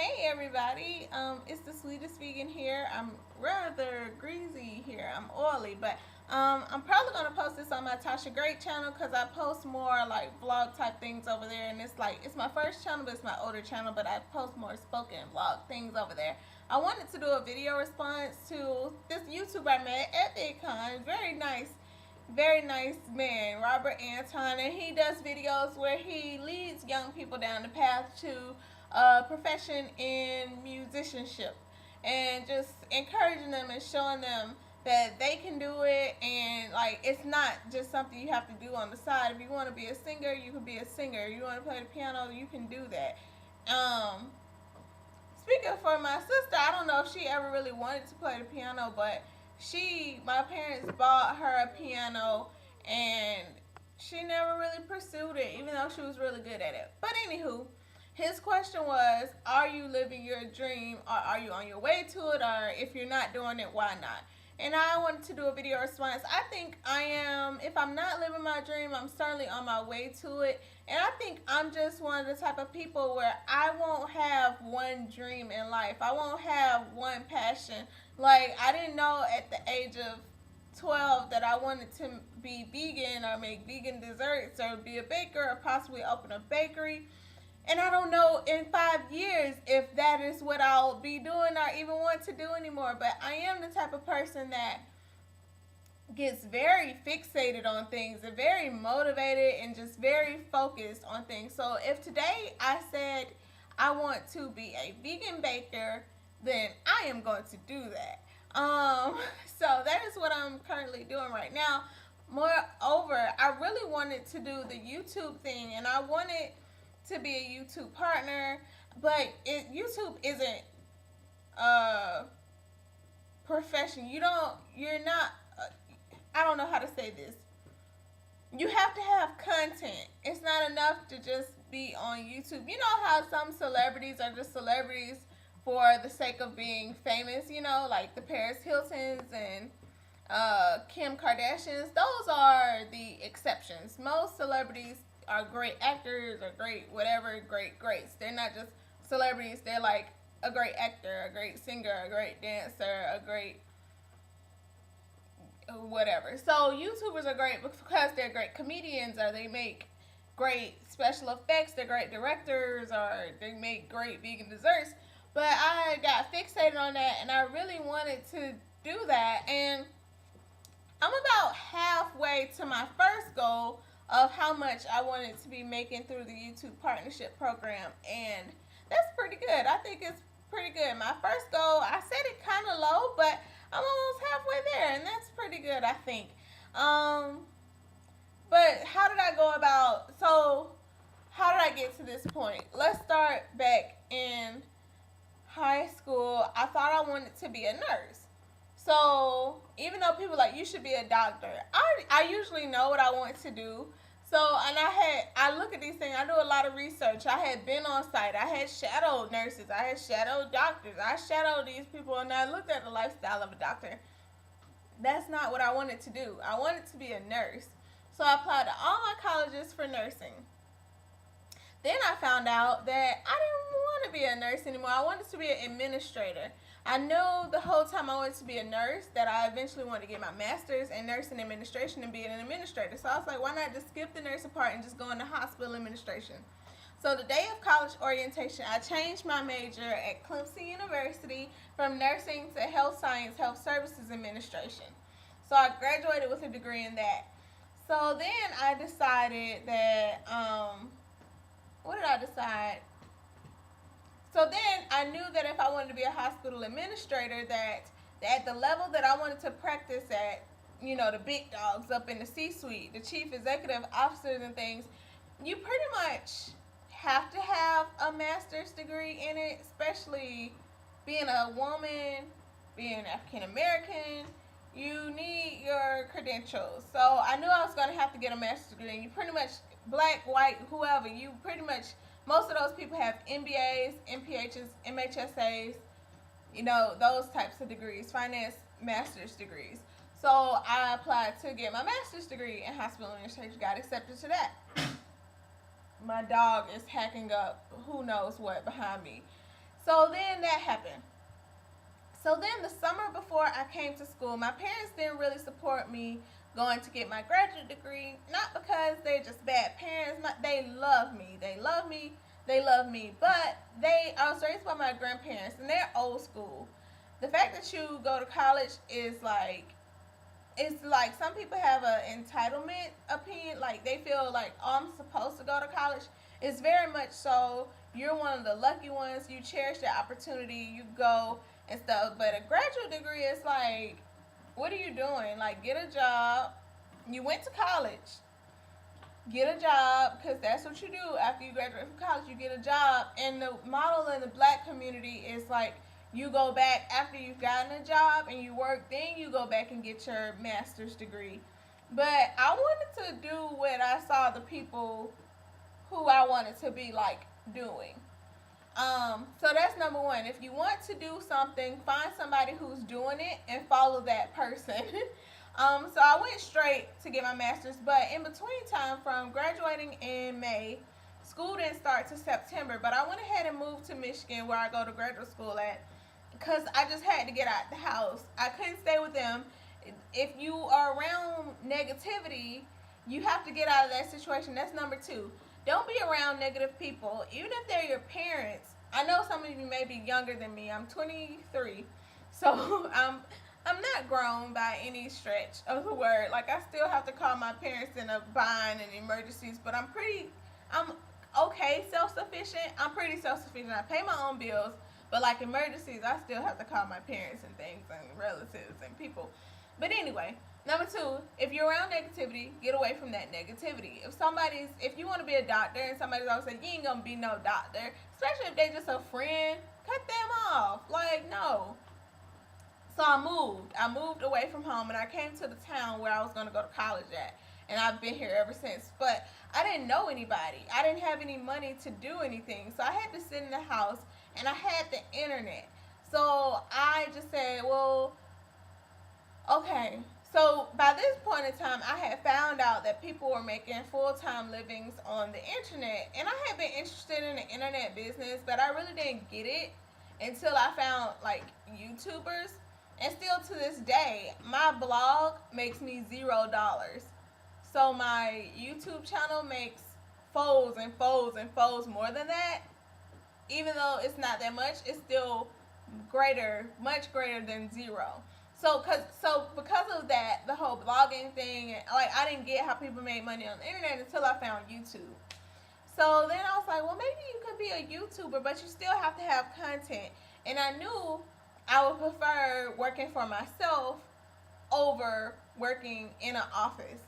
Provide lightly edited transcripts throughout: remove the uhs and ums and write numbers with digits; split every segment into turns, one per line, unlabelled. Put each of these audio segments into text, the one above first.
Hey everybody, it's the sweetest vegan here. I'm rather greasy here. I'm oily, but I'm probably gonna post this on my Tasha Great channel because I post more like vlog type things over there, and it's my first channel, but it's my older channel. But I post more spoken vlog things over there. I wanted to do a video response to this YouTuber I met at VidCon. Very nice man, Robert Anton, and he does videos where he leads young people down the path to a profession in musicianship and just encouraging them and showing them that they can do it, and like it's not just something you have to do on the side. If you want to be a singer, you can be a singer. You want to play the piano, you can do that. Speaking for my sister, I don't know if she ever really wanted to play the piano, but my parents bought her a piano, and she never really pursued it, even though she was really good at it. But anywho, his question was, are you living your dream, or are you on your way to it, or if you're not doing it, why not? And I wanted to do a video response. I think I am, if I'm not living my dream, I'm certainly on my way to it. And I think I'm just one of the type of people where I won't have one dream in life. I won't have one passion. Like, I didn't know at the age of 12 that I wanted to be vegan or make vegan desserts or be a baker or possibly open a bakery. And I don't know in 5 years if that is what I'll be doing or even want to do anymore. But I am the type of person that gets very fixated on things and very motivated and just very focused on things. So if today I said I want to be a vegan baker, then I am going to do that. So that is what I'm currently doing right now. Moreover, I really wanted to do the YouTube thing, and I wanted to be a YouTube partner, but YouTube isn't a profession. You're not, I don't know how to say this. You have to have content. It's not enough to just be on YouTube. You know how some celebrities are just celebrities for the sake of being famous, like the Paris Hiltons and Kim Kardashians. Those are the exceptions. Most celebrities are great actors or great whatever, greats. They're not just celebrities. They're like a great actor, a great singer, a great dancer, a great whatever. So YouTubers are great because they're great comedians, or they make great special effects, they're great directors, or they make great vegan desserts. But I got fixated on that, and I really wanted to do that, and I'm about halfway to my first goal of how much I wanted to be making through the YouTube partnership program, and that's pretty good. I think it's pretty good. My first goal, I set it kind of low, but I'm almost halfway there, and that's pretty good, I think. But how did I go about, so how did I get to this point? Let's start back in high school. I thought I wanted to be a nurse. So even though people are like, you should be a doctor, I usually know what I want to do. So, and I look at these things, I do a lot of research. I had been on site, I had shadowed nurses, I had shadowed doctors, I shadowed these people, and I looked at the lifestyle of a doctor. That's not what I wanted to do. I wanted to be a nurse. So I applied to all my colleges for nursing. Then I found out that I didn't want to be a nurse anymore. I wanted to be an administrator. I knew the whole time I wanted to be a nurse that I eventually wanted to get my master's in nursing administration and be an administrator. So I was like, why not just skip the nursing part and just go into hospital administration? So the day of college orientation, I changed my major at Clemson University from nursing to health science, health services administration. So I graduated with a degree in that. So then I decided that, what did I decide? So then I knew that if I wanted to be a hospital administrator, that at the level that I wanted to practice at, the big dogs up in the C-suite, the chief executive officers and things, you pretty much have to have a master's degree in it, especially being a woman, being African American. You need your credentials. So I knew I was going to have to get a master's degree. And you pretty much, black, white, whoever, you pretty much, most of those people have MBAs, MPHs, MHSAs, those types of degrees, finance master's degrees. So I applied to get my master's degree in hospital administration, got accepted to that. My dog is hacking up who knows what behind me. So then that happened. So then the summer before I came to school, my parents didn't really support me going to get my graduate degree. Not because they're just bad parents. They love me. They love me. They love me. But I was raised by my grandparents, and they're old school. The fact that you go to college is like, it's like some people have an entitlement opinion. Like they feel like, oh, I'm supposed to go to college. It's very much so. You're one of the lucky ones. You cherish the opportunity. You go and stuff. But a graduate degree is like, what are you doing? Like, get a job. You went to college. Get a job, because that's what you do after you graduate from college. You get a job. And the model in the black community is like, you go back after you've gotten a job and you work, then you go back and get your master's degree. But I wanted to do what I saw the people who I wanted to be like doing. So that's number one. If you want to do something, find somebody who's doing it and follow that person. So I went straight to get my master's, but in between time from graduating in May, school didn't start to September, but I went ahead and moved to Michigan where I go to graduate school at, because I just had to get out the house. I couldn't stay with them. If you are around negativity, you have to get out of that situation. That's number two. Don't be around negative people, even if they're your parents. I know some of you may be younger than me. I'm 23, so I'm not grown by any stretch of the word. Like, I still have to call my parents in a bind and emergencies, but I'm okay self-sufficient. I'm pretty self-sufficient. I pay my own bills, but like emergencies, I still have to call my parents and things and relatives and people. But anyway, number two, if you're around negativity, get away from that negativity. If you want to be a doctor and somebody's always saying, you ain't going to be no doctor, especially if they just a friend, cut them off. Like, no. So I moved away from home, and I came to the town where I was going to go to college at. And I've been here ever since. But I didn't know anybody. I didn't have any money to do anything. So I had to sit in the house, and I had the internet. So I just said, well, okay. So by this point in time, I had found out that people were making full-time livings on the internet. And I had been interested in the internet business, but I really didn't get it until I found like YouTubers. And still to this day, my blog makes me $0. So my YouTube channel makes folds and folds and folds more than that. Even though it's not that much, it's still much greater than zero. So because of that, the whole blogging thing, like I didn't get how people made money on the internet until I found YouTube. So then I was like, well, maybe you could be a YouTuber, but you still have to have content. And I knew I would prefer working for myself over working in an office.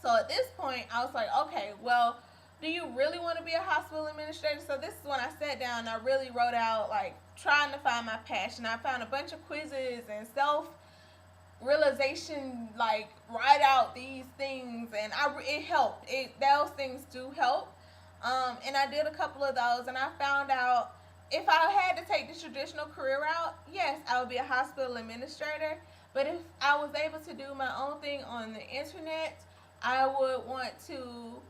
So at this point, I was like, okay, well, do you really want to be a hospital administrator? So this is when I sat down and I really wrote out, like, trying to find my passion. I found a bunch of quizzes and self-realization, like, write out these things, and it helped. Those things do help. And I did a couple of those, and I found out if I had to take the traditional career route, yes, I would be a hospital administrator. But if I was able to do my own thing on the internet, I would want to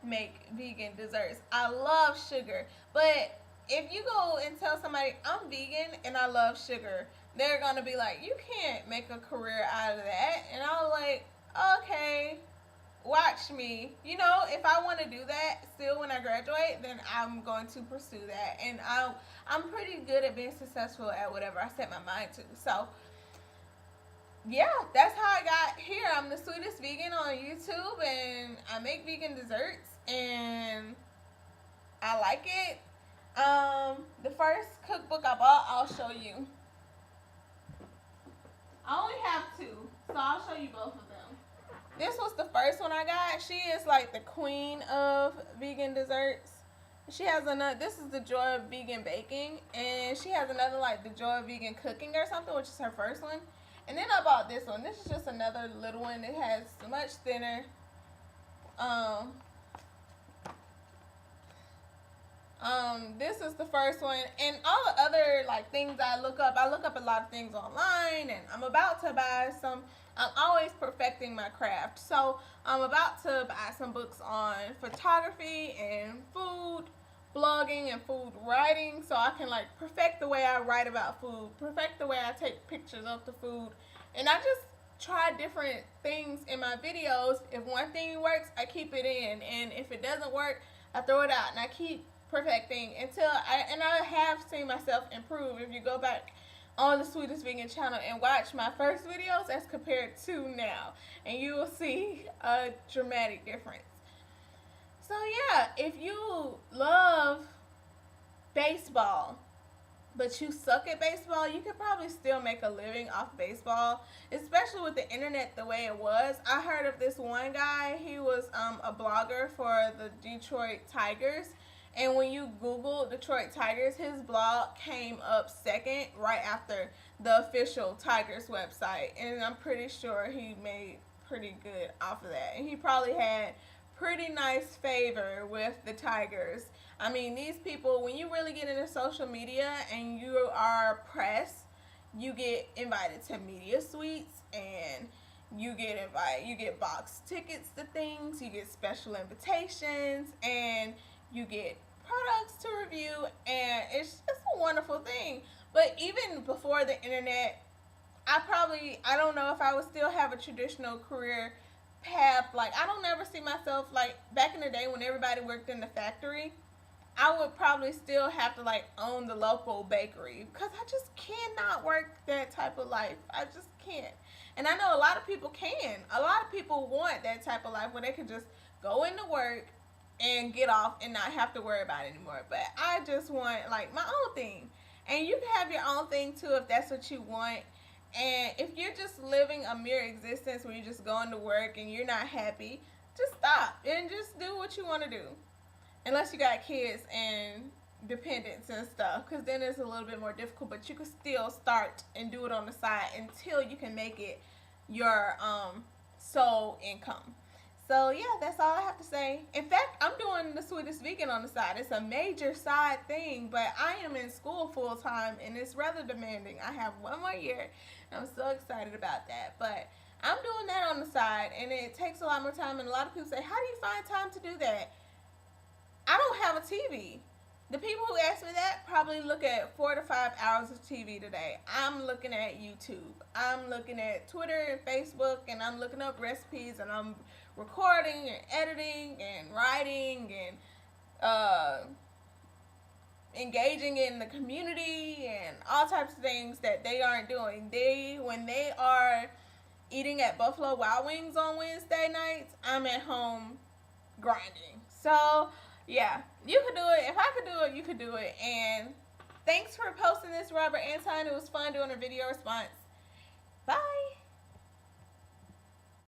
make vegan desserts. I love sugar, but if you go and tell somebody I'm vegan and I love sugar, they're gonna be like, you can't make a career out of that. And I was like, okay, watch me. You know, if I want to do that still when I graduate, then I'm going to pursue that. And I'm pretty good at being successful at whatever I set my mind to. So yeah, that's how I got here. I'm the sweetest vegan on YouTube, and I make vegan desserts, and I like it. The first cookbook I bought, I'll show you. I only have two, so I'll show you both of them. This was the first one I got. She is like the queen of vegan desserts. She has another, this is the Joy of Vegan Baking, and she has another like the Joy of Vegan Cooking or something, which is her first one. And then I bought this one. This is just another little one. It has much thinner. This is the first one. And all the other like things I look up a lot of things online, and I'm about to buy some. I'm always perfecting my craft. So I'm about to buy some books on photography and food, blogging and food writing, so I can like perfect the way I write about food, perfect the way I take pictures of the food, and I just try different things in my videos. If one thing works, I keep it in, and if it doesn't work, I throw it out, and I keep perfecting until I have seen myself improve. If you go back on the Sweetest Vegan channel and watch my first videos as compared to now, and you will see a dramatic difference. So yeah, if you love baseball but you suck at baseball, you could probably still make a living off baseball, especially with the internet the way it was. I heard of this one guy. He was a blogger for the Detroit Tigers, and when you Google Detroit Tigers, his blog came up second right after the official Tigers website, and I'm pretty sure he made pretty good off of that, and he probably had pretty nice favor with the Tigers. I mean, these people, when you really get into social media and you are press, you get invited to media suites, and you get box tickets to things, you get special invitations, and you get products to review, and it's just a wonderful thing. But even before the internet, I don't know if I would still have a traditional career path. Like, I don't ever see myself, like, back in the day when everybody worked in the factory, I would probably still have to, like, own the local bakery, because I just cannot work that type of life. I just can't. And I know a lot of people can. A lot of people want that type of life where they can just go into work and get off and not have to worry about it anymore. But I just want, like, my own thing. And you can have your own thing too if that's what you want. And if you're just living a mere existence where you're just going to work and you're not happy, just stop and just do what you want to do. Unless you got kids and dependents and stuff, because then it's a little bit more difficult, but you can still start and do it on the side until you can make it your sole income. So yeah, that's all I have to say. In fact, I'm doing the Sweetest Vegan on the side. It's a major side thing, but I am in school full time and it's rather demanding. I have one more year and I'm so excited about that. But I'm doing that on the side, and it takes a lot more time, and a lot of people say, how do you find time to do that? I don't have a TV. The people who ask me that probably look at 4 to 5 hours of TV today. I'm looking at YouTube. I'm looking at Twitter and Facebook, and I'm looking up recipes, and I'm recording and editing and writing and engaging in the community and all types of things that they aren't doing. When they are eating at Buffalo Wild Wings on Wednesday nights, I'm at home grinding. So yeah, you could do it. If I could do it, you could do it. And thanks for posting this, Robert Anton. It was fun doing a video response.